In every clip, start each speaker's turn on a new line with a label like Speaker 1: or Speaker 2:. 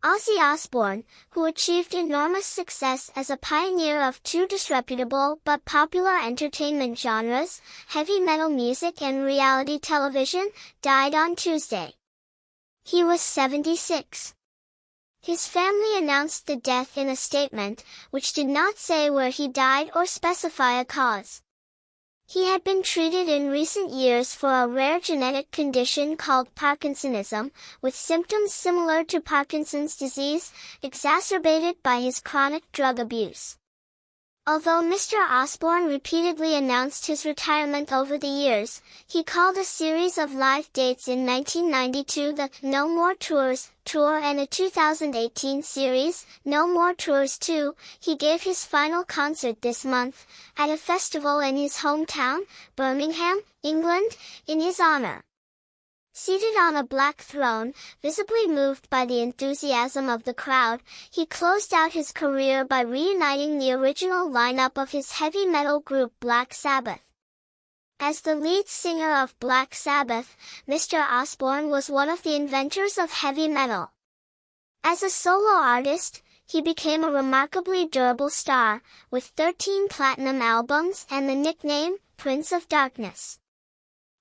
Speaker 1: Ozzy Osbourne, who achieved enormous success as a pioneer of two disreputable but popular entertainment genres, heavy metal music and reality television, died on Tuesday. He was 76. His family announced the death in a statement, which did not say where he died or specify a cause. He had been treated in recent years for a rare genetic condition called Parkinsonism, with symptoms similar to Parkinson's disease, exacerbated by his chronic drug abuse. Although Mr. Osborne repeatedly announced his retirement over the years, he called a series of live dates in 1992 the No More Tours tour and a 2018 series, No More Tours 2. He gave his final concert this month, at a festival in his hometown, Birmingham, England, in his honor. Seated on a black throne, visibly moved by the enthusiasm of the crowd, he closed out his career by reuniting the original lineup of his heavy metal group Black Sabbath. As the lead singer of Black Sabbath, Mr. Osborne was one of the inventors of heavy metal. As a solo artist, he became a remarkably durable star, with 13 platinum albums and the nickname, Prince of Darkness.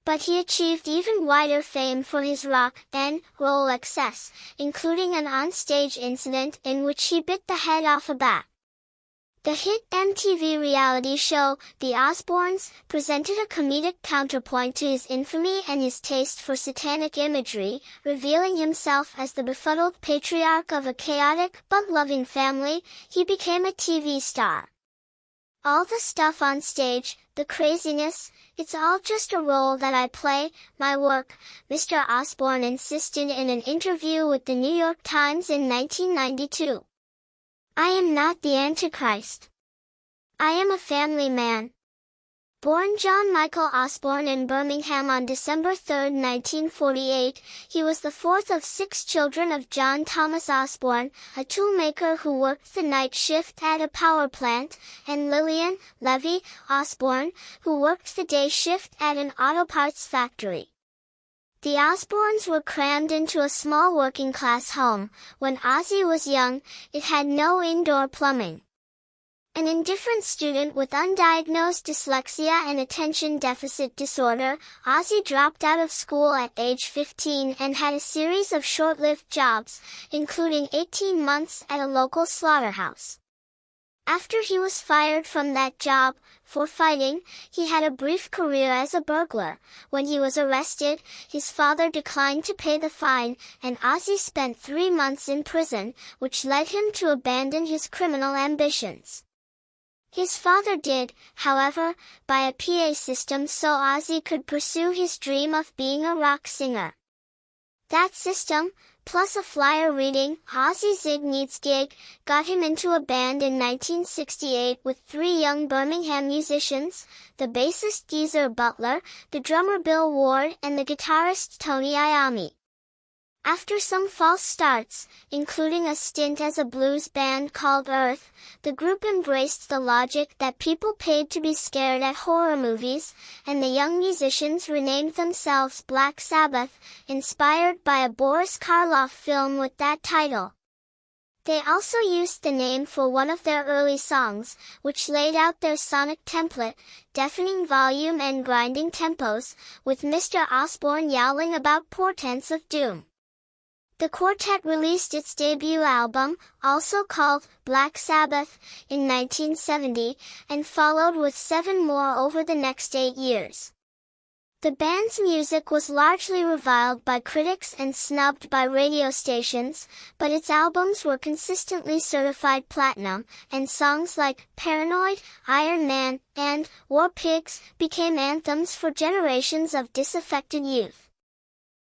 Speaker 1: But he achieved even wider fame for his rock and roll excess, including an on-stage incident in which he bit the head off a bat. The hit MTV reality show, The Osbournes, presented a comedic counterpoint to his infamy and his taste for satanic imagery, revealing himself as the befuddled patriarch of a chaotic but loving family. He became a TV star. All the stuff on stage, the craziness, it's all just a role that I play, my work, Mr. Osborne insisted in an interview with the New York Times in 1992. I am not the Antichrist. I am a family man. Born John Michael Osborne in Birmingham on December 3, 1948, he was the fourth of 6 children of John Thomas Osborne, a toolmaker who worked the night shift at a power plant, and Lillian Levy Osborne, who worked the day shift at an auto parts factory. The Osbournes were crammed into a small working-class home. When Ozzy was young, it had no indoor plumbing. An indifferent student with undiagnosed dyslexia and attention deficit disorder, Ozzy dropped out of school at age 15 and had a series of short-lived jobs, including 18 months at a local slaughterhouse. After he was fired from that job, for fighting, he had a brief career as a burglar. When he was arrested, his father declined to pay the fine, and Ozzy spent 3 months in prison, which led him to abandon his criminal ambitions. His father did, however, buy a PA system so Ozzy could pursue his dream of being a rock singer. That system, plus a flyer reading, Ozzy Zig Needs Gig, got him into a band in 1968 with 3 young Birmingham musicians, the bassist Geezer Butler, the drummer Bill Ward and the guitarist Tony Iommi. After some false starts, including a stint as a blues band called Earth, the group embraced the logic that people paid to be scared at horror movies, and the young musicians renamed themselves Black Sabbath, inspired by a Boris Karloff film with that title. They also used the name for one of their early songs, which laid out their sonic template, deafening volume and grinding tempos, with Mr. Osborne yowling about portents of doom. The quartet released its debut album, also called Black Sabbath, in 1970, and followed with 7 more over the next 8 years. The band's music was largely reviled by critics and snubbed by radio stations, but its albums were consistently certified platinum, and songs like Paranoid, Iron Man, and War Pigs became anthems for generations of disaffected youth.